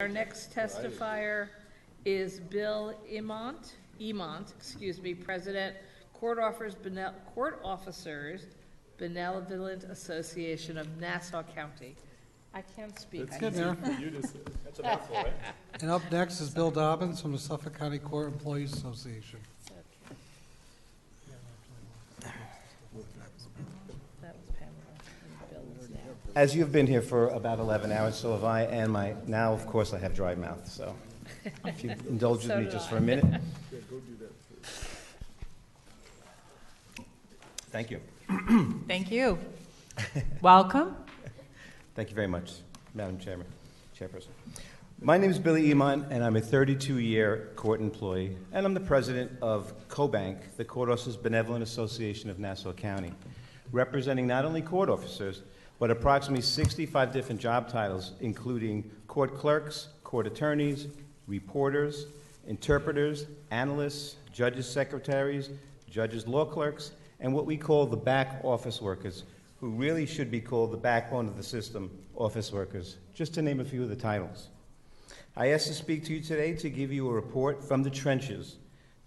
Our next testifier is Bill Imandt, President, Court Officers Benevolent Association of Nassau County. I can't speak. That's good, Mayor. That's a mouthful, right? And up next is Bill Dobbins from the Suffolk County Court Employees Association. That was Pamela. And Bill is now. As you've been here for about 11 hours, so have I, and now, of course, I have dry mouth, so if you indulge with me just for a minute. Thank you. Thank you. Welcome. Thank you very much, Madam Chairperson. My name is Billy Imandt, and I'm a 32-year court employee, and I'm the president of COBANC, the Court Officers Benevolent Association of Nassau County, representing not only court officers, but approximately 65 different job titles, including court clerks, court attorneys, reporters, interpreters, analysts, judges' secretaries, judges' law clerks, and what we call the back office workers, who really should be called the backbone of the system, office workers, just to name a few of the titles. I asked to speak to you today to give you a report from the trenches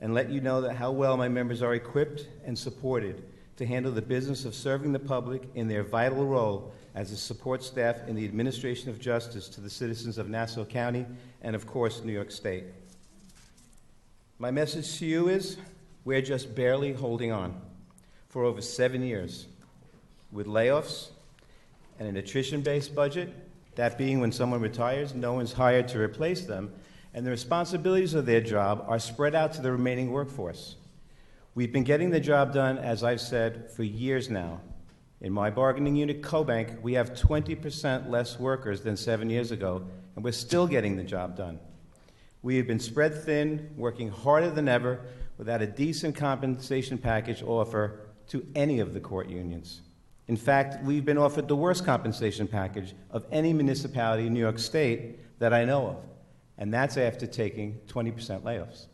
and let you know that how well my members are equipped and supported to handle the business of serving the public in their vital role as a support staff in the administration of justice to the citizens of Nassau County and, of course, New York State. My message to you is, we're just barely holding on for over 7 years. With layoffs and an attrition-based budget, that being when someone retires, no one's hired to replace them, and the responsibilities of their job are spread out to the remaining workforce. We've been getting the job done, as I've said, for years now. In my bargaining unit, COBANC, we have 20% less workers than 7 years ago, and we're still getting the job done. We have been spread thin, working harder than ever, without a decent compensation package offer to any of the court unions. In fact, we've been offered the worst compensation package of any municipality in New York State that I know of, and that's after taking 20% layoffs.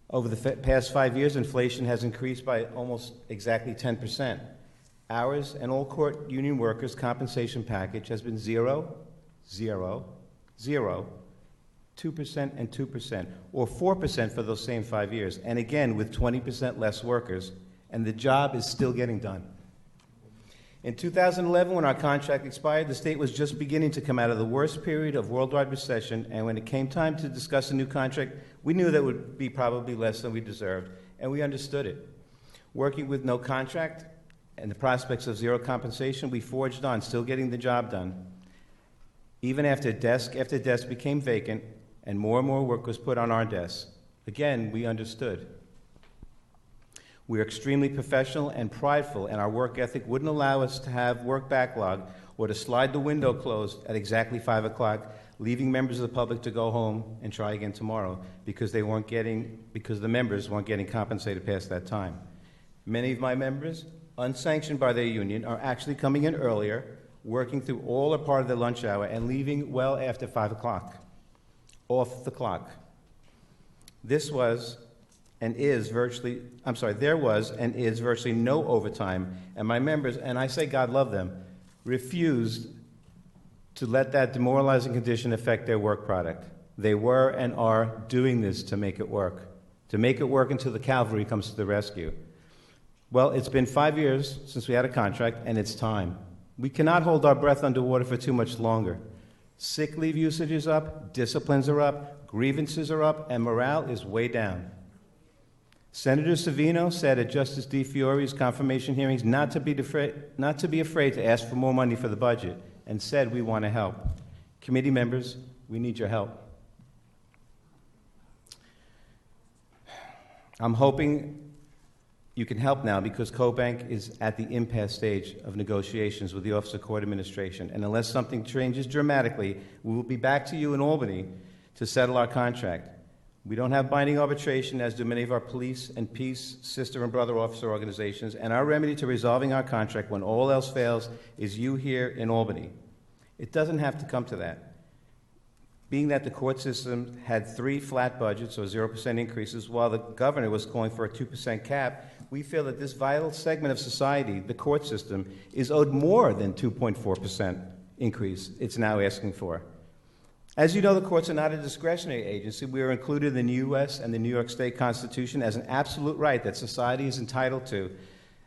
Over the past 5 years, inflation has increased by almost exactly 10%. Ours and all court union workers' compensation package has been 0, 0, 0, 2% and 2%, or 4% for those same 5 years, and again with 20% less workers, and the job is still getting done. In 2011, when our contract expired, the state was just beginning to come out of the worst period of worldwide recession, and when it came time to discuss a new contract, we knew that would be probably less than we deserved, and we understood it. Working with no contract and the prospects of zero compensation, we forged on, still getting the job done. Even after desk became vacant and more work was put on our desks, again, we understood. We are extremely professional and prideful, and our work ethic wouldn't allow us to have work backlog or to slide the window closed at exactly 5 o'clock, leaving members of the public to go home and try again tomorrow because the members weren't getting compensated past that time. Many of my members, unsanctioned by their union, are actually coming in earlier, working through all or part of their lunch hour and leaving well after 5 o'clock, off the clock. There was and is virtually no overtime, and my members, and I say God love them, refused to let that demoralizing condition affect their work product. They were and are doing this to make it work until the cavalry comes to the rescue. Well, it's been 5 years since we had a contract, and it's time. We cannot hold our breath underwater for too much longer. Sick leave usage is up, disciplines are up, grievances are up, and morale is way down. Senator Savino said at Justice DeFiore's confirmation hearings not to be afraid to ask for more money for the budget, and said we want to help. Committee members, we need your help. I'm hoping you can help now because COBANC is at the impasse stage of negotiations with the Office of Court Administration, and unless something changes dramatically, we will be back to you in Albany to settle our contract. We don't have binding arbitration, as do many of our police and peace sister and brother officer organizations, and our remedy to resolving our contract when all else fails is you here in Albany. It doesn't have to come to that. Being that the court system had 3 flat budgets, or 0% increases, while the governor was calling for a 2% cap, we feel that this vital segment of society, the court system, is owed more than 2.4% increase it's now asking for. As you know, the courts are not a discretionary agency. We are included in the U.S. and the New York State Constitution as an absolute right that society is entitled to,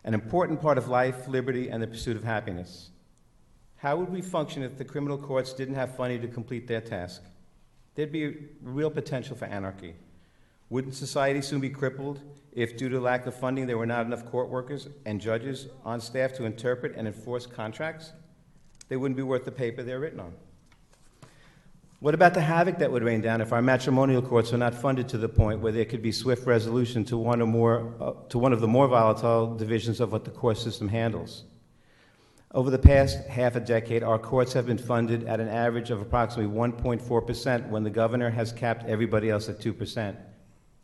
an important part of life, liberty, and the pursuit of happiness. How would we function if the criminal courts didn't have funding to complete their task? There'd be a real potential for anarchy. Wouldn't society soon be crippled if, due to lack of funding, there were not enough court workers and judges on staff to interpret and enforce contracts? They wouldn't be worth the paper they're written on. What about the havoc that would rain down if our matrimonial courts were not funded to the point where there could be swift resolution to one of the more volatile divisions of what the court system handles? Over the past half a decade, our courts have been funded at an average of approximately 1.4% when the governor has capped everybody else at 2%.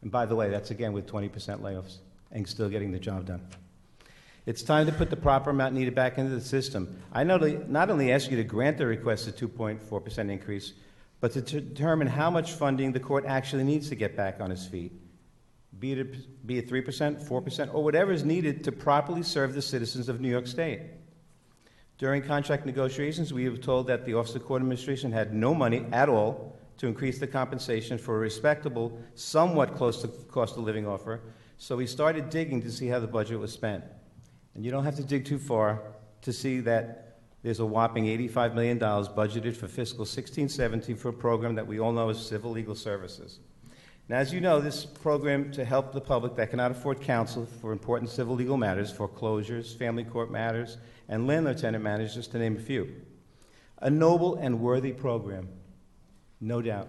And by the way, that's again with 20% layoffs and still getting the job done. It's time to put the proper amount needed back into the system. I not only ask you to grant the requested 2.4% increase, but to determine how much funding the court actually needs to get back on its feet, be it 3%, 4%, or whatever is needed to properly serve the citizens of New York State. During contract negotiations, we were told that the Office of Court Administration had no money at all to increase the compensation for a respectable, somewhat close to cost of living offer, so we started digging to see how the budget was spent. And you don't have to dig too far to see that there's a whopping $85 million budgeted for fiscal 16-17 for a program that we all know as Civil Legal Services. Now, as you know, this program to help the public that cannot afford counsel for important civil legal matters, foreclosures, family court matters, and landlord-tenant matters, just to name a few. A noble and worthy program, no doubt.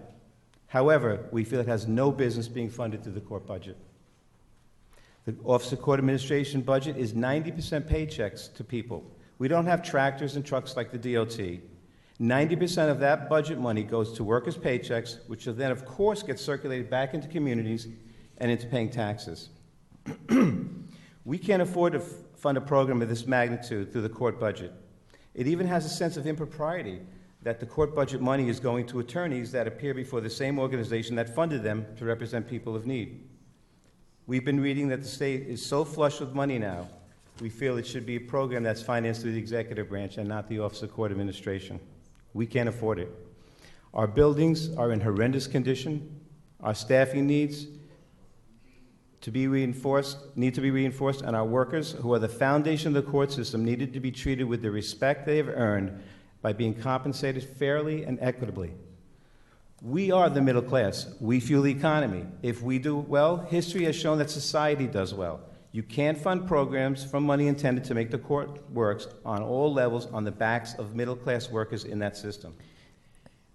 However, we feel it has no business being funded through the court budget. The Office of Court Administration budget is 90% paychecks to people. We don't have tractors and trucks like the DOT. 90% of that budget money goes to workers' paychecks, which will then, of course, get circulated back into communities and into paying taxes. We can't afford to fund a program of this magnitude through the court budget. It even has a sense of impropriety that the court budget money is going to attorneys that appear before the same organization that funded them to represent people of need. We've been reading that the state is so flush with money now, we feel it should be a program that's financed through the executive branch and not the Office of Court Administration. We can't afford it. Our buildings are in horrendous condition. Our staffing needs to be reinforced, and our workers, who are the foundation of the court system, needed to be treated with the respect they have earned by being compensated fairly and equitably. We are the middle class. We fuel the economy. If we do well, history has shown that society does well. You can't fund programs from money intended to make the court works on all levels on the backs of middle-class workers in that system.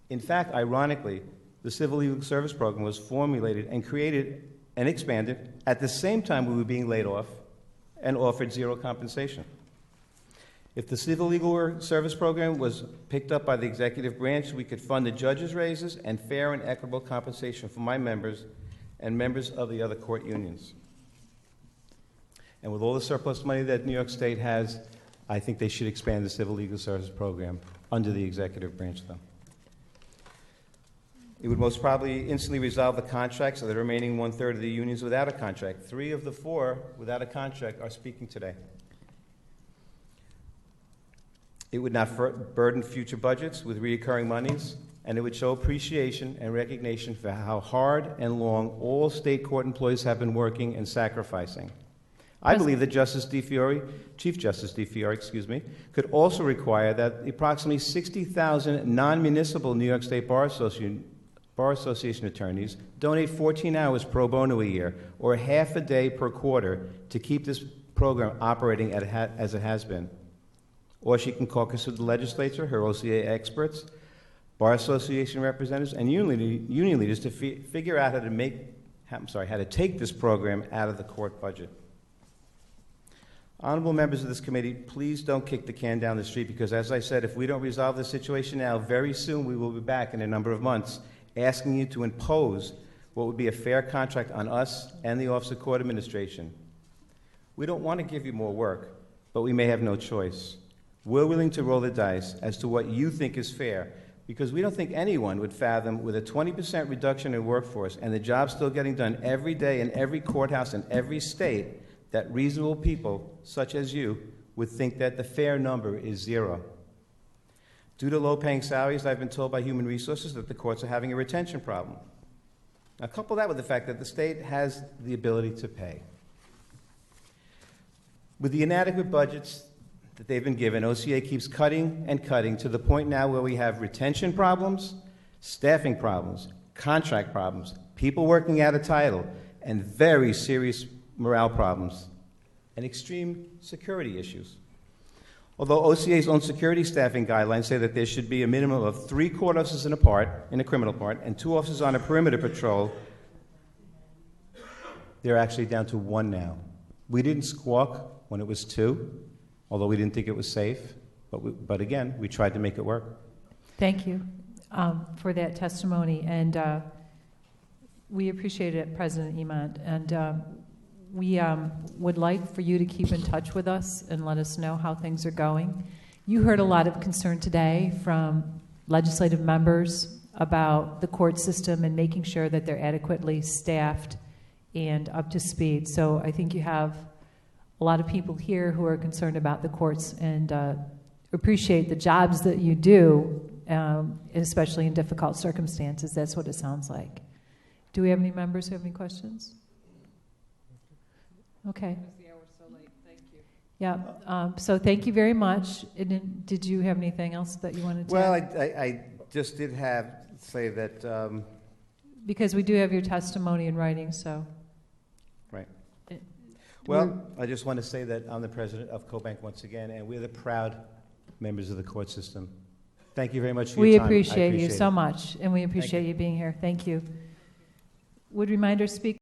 In fact, ironically, the Civil Legal Service Program was formulated and created and expanded at the same time we were being laid off and offered zero compensation. If the Civil Legal Service Program was picked up by the executive branch, we could fund the judges' raises and fair and equitable compensation for my members and members of the other court unions. And with all the surplus money that New York State has, I think they should expand the Civil Legal Service Program under the executive branch, though. It would most probably instantly resolve the contracts of the remaining one-third of the unions without a contract. 3 of the 4 without a contract are speaking today. It would not burden future budgets with recurring monies, and it would show appreciation and recognition for how hard and long all state court employees have been working and sacrificing. I believe that Chief Justice DeFiore, could also require that the approximately 60,000 non-municipal New York State Bar Association attorneys donate 14 hours pro bono a year, or half a day per quarter, to keep this program operating as it has been. Or she can caucus with the legislature, her OCA experts, Bar Association representatives, and union leaders to figure out how to take this program out of the court budget. Honorable members of this committee, please don't kick the can down the street, because, as I said, if we don't resolve this situation now, very soon we will be back in a number of months asking you to impose what would be a fair contract on us and the Office of Court Administration. We don't want to give you more work, but we may have no choice. We're willing to roll the dice as to what you think is fair, because we don't think anyone would fathom, with a 20% reduction in workforce and the job still getting done every day in every courthouse in every state, that reasonable people, such as you, would think that the fair number is 0. Due to low-paying salaries, I've been told by Human Resources that the courts are having a retention problem. Now, couple that with the fact that the state has the ability to pay. With the inadequate budgets that they've been given, OCA keeps cutting and cutting to the point now where we have retention problems, staffing problems, contract problems, people working out of title, and very serious morale problems, and extreme security issues. Although OCA's own security staffing guidelines say that there should be a minimum of 3 court officers in a criminal part, and 2 officers on a perimeter patrol, they're actually down to 1 now. We didn't squawk when it was 2, although we didn't think it was safe, but again, we tried to make it work. Thank you for that testimony, and we appreciate it, President Imandt, and we would like for you to keep in touch with us and let us know how things are going. You heard a lot of concern today from legislative members about the court system and making sure that they're adequately staffed and up to speed. So I think you have a lot of people here who are concerned about the courts and appreciate the jobs that you do, especially in difficult circumstances. That's what it sounds like. Do we have any members who have any questions? Okay. Yeah, we're so late. Thank you. Yeah. So thank you very much. And then, did you have anything else that you wanted to Well, add? I just did say that, Because we do have your testimony in writing, so. right. We're- Well, I just want to say that I'm the president of COBANC once again, and we're the proud members of the court system. Thank you very much for We your time. I appreciate you appreciate so it. much, and we appreciate you being here. Thank you. Would reminder speak.